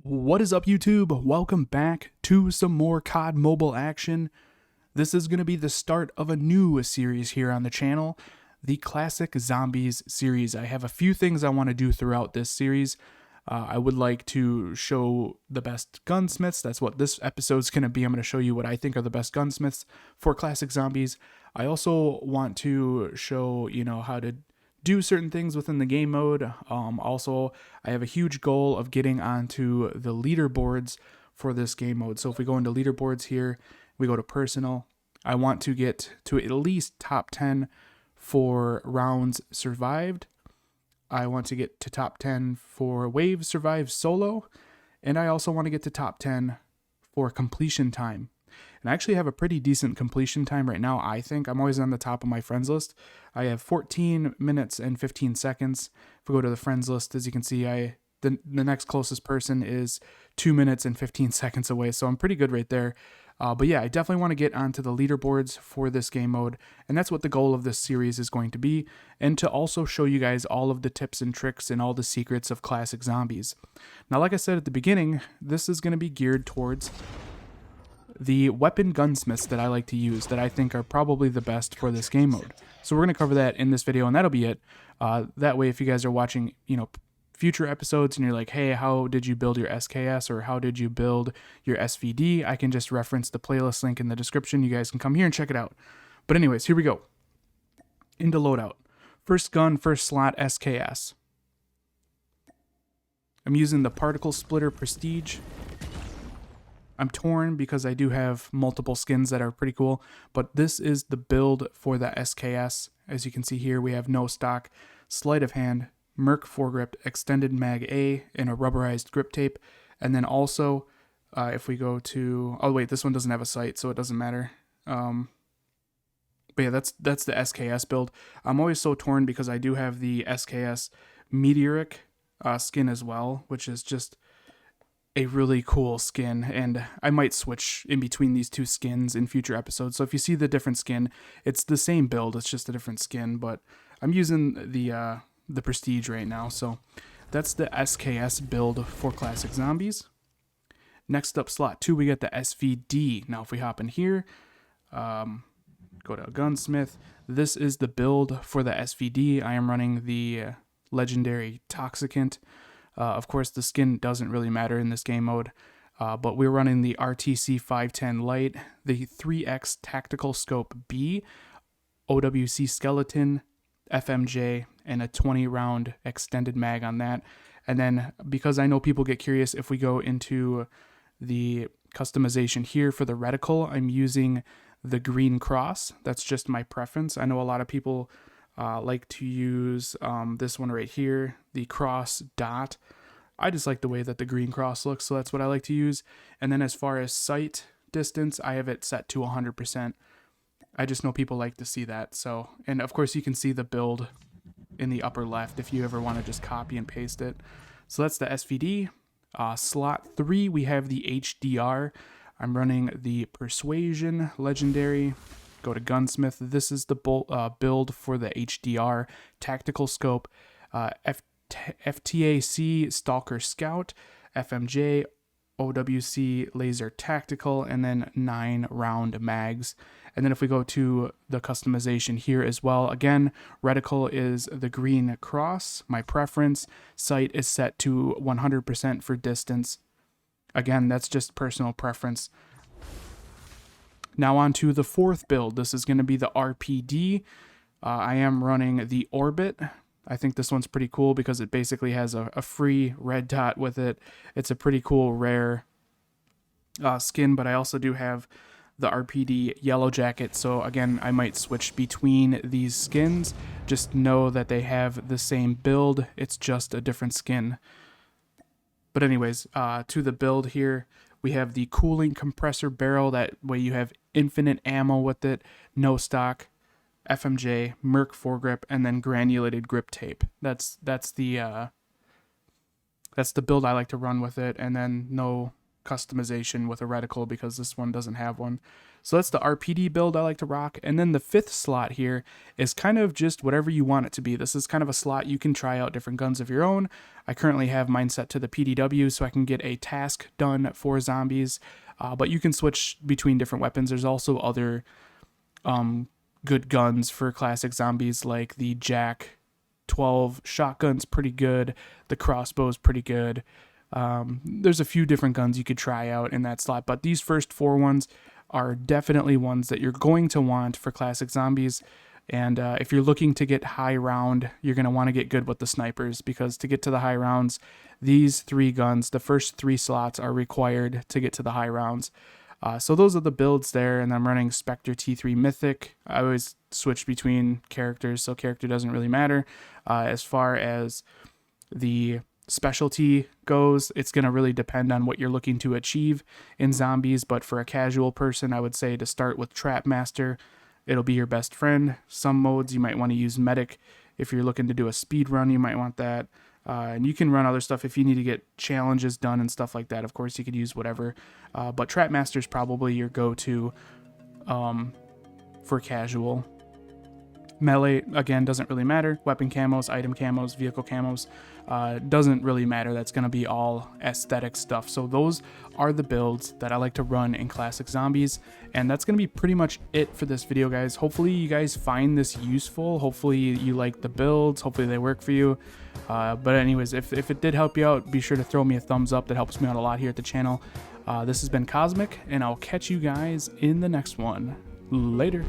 What is up, YouTube? Welcome back to some more COD mobile action. This is going to be the start of a new series here on the channel, the Classic Zombies series. I have a few things I want to do throughout this series. I would like to show the best gunsmiths. That's what this episode is going to be. I'm going to show you what I think are the best gunsmiths for Classic Zombies. I also want to show, how to do certain things within the game mode. Also, I have a huge goal of getting onto the leaderboards for this game mode. So if we go into leaderboards here, we go to personal. I want to get to at least top 10 for rounds survived. I want to get to top 10 for waves survived solo. And I also want to get to top 10 for completion time. And I actually have a pretty decent completion time right now, I think. I'm always on the top of my friends list. I have 14 minutes and 15 seconds. If we go to the friends list, as you can see, the next closest person is 2 minutes and 15 seconds away, so I'm pretty good right there. But yeah, I definitely want to get onto the leaderboards for this game mode, and that's what the goal of this series is going to be, and to also show you guys all of the tips and tricks and all the secrets of Classic Zombies. Now, like I said at the beginning, this is going to be geared towards the weapon gunsmiths that I like to use, that I think are probably the best for this game mode. So we're going to cover that in this video, and that'll be it. That way, if you guys are watching, future episodes and you're like, hey, how did you build your SKS, or how did you build your SVD, I can just reference the playlist link in the description. You guys can come here and check it out. But anyways, here we go. Into loadout. First gun, first slot, SKS. I'm using the Particle Splitter Prestige. I'm torn because I do have multiple skins that are pretty cool, but this is the build for the SKS. As you can see here, we have no stock, sleight of hand, Merc foregrip, extended mag A, and a rubberized grip tape. And then also, if we go to, oh wait, this one doesn't have a sight, so it doesn't matter. But yeah, that's the SKS build. I'm always so torn because I do have the SKS Meteoric skin as well, which is just a really cool skin, and I might switch in between these two skins in future episodes. So if you see the different skin, it's the same build, it's just a different skin, but I'm using the Prestige right now. So that's the SKS build for Classic Zombies. Next up, slot 2, we get the SVD. Now if we hop in here, go to Gunsmith, this is the build for the SVD. I am running the legendary Toxicant. Of course, the skin doesn't really matter in this game mode, but we're running the RTC 510 Lite, the 3X Tactical Scope B, OWC Skeleton, FMJ, and a 20-round extended mag on that. And then, because I know people get curious, if we go into the customization here for the reticle, I'm using the green cross. That's just my preference. I know a lot of people like to use this one right here, the cross dot. I just like the way that the green cross looks, so that's what I like to use. And then as far as sight distance, I have it set to 100%. I just know people like to see that. So, and of course you can see the build in the upper left if you ever want to just copy and paste it. So that's the SVD. Slot 3, we have the HDR. I'm running the Persuasion Legendary. Go to Gunsmith. This is the build for the HDR Tactical Scope, FTAC Stalker Scout, FMJ, OWC Laser Tactical, and then 9-round mags. And then if we go to the customization here as well, again, reticle is the green cross, my preference. Sight is set to 100% for distance. Again, that's just personal preference. Now on to the fourth build. This is going to be the RPD. I am running the Orbit. I think this one's pretty cool because it basically has a free red dot with it. It's a pretty cool rare skin, but I also do have the RPD Yellow Jacket. So again, I might switch between these skins. Just know that they have the same build. It's just a different skin. But anyways, to the build here, we have the cooling compressor barrel. That way you have infinite ammo with it, no stock, FMJ, Merc foregrip, and then granulated grip tape. That's the build I like to run with it, and then no customization with a reticle because this one doesn't have one. So that's the RPD build I like to rock. And then the 5th slot here is kind of just whatever you want it to be. This is kind of a slot you can try out different guns of your own. I currently have mine set to the PDW so I can get a task done for zombies, but you can switch between different weapons. There's also other good guns for classic zombies, like the Jack 12 shotgun's pretty good, the crossbow's pretty good. There's a few different guns you could try out in that slot, but these first 4 ones are definitely ones that you're going to want for classic zombies. And if you're looking to get high round, you're going to want to get good with the snipers, because to get to the high rounds, these 3 guns, the first 3 slots are required to get to the high rounds. So those are the builds there, and I'm running Spectre T3 Mythic. I always switch between characters, so character doesn't really matter. As far as the specialty goes, it's going to really depend on what you're looking to achieve in zombies, but for a casual person, I would say to start with Trap Master. It'll be your best friend. Some modes you might want to use Medic. If you're looking to do a speed run, you might want that. And you can run other stuff if you need to get challenges done and stuff like that. Of course, you could use whatever. But Trap Master is probably your go-to for casual. Melee, again, doesn't really matter. Weapon camos, item camos, vehicle camos, doesn't really matter. That's going to be all aesthetic stuff. So those are the builds that I like to run in classic zombies. And that's going to be pretty much it for this video, guys. Hopefully you guys find this useful. Hopefully you like the builds. Hopefully they work for you. But anyways, if it did help you out, be sure to throw me a thumbs up. That helps me out a lot here at the channel. This has been Cosmic, and I'll catch you guys in the next one. Later.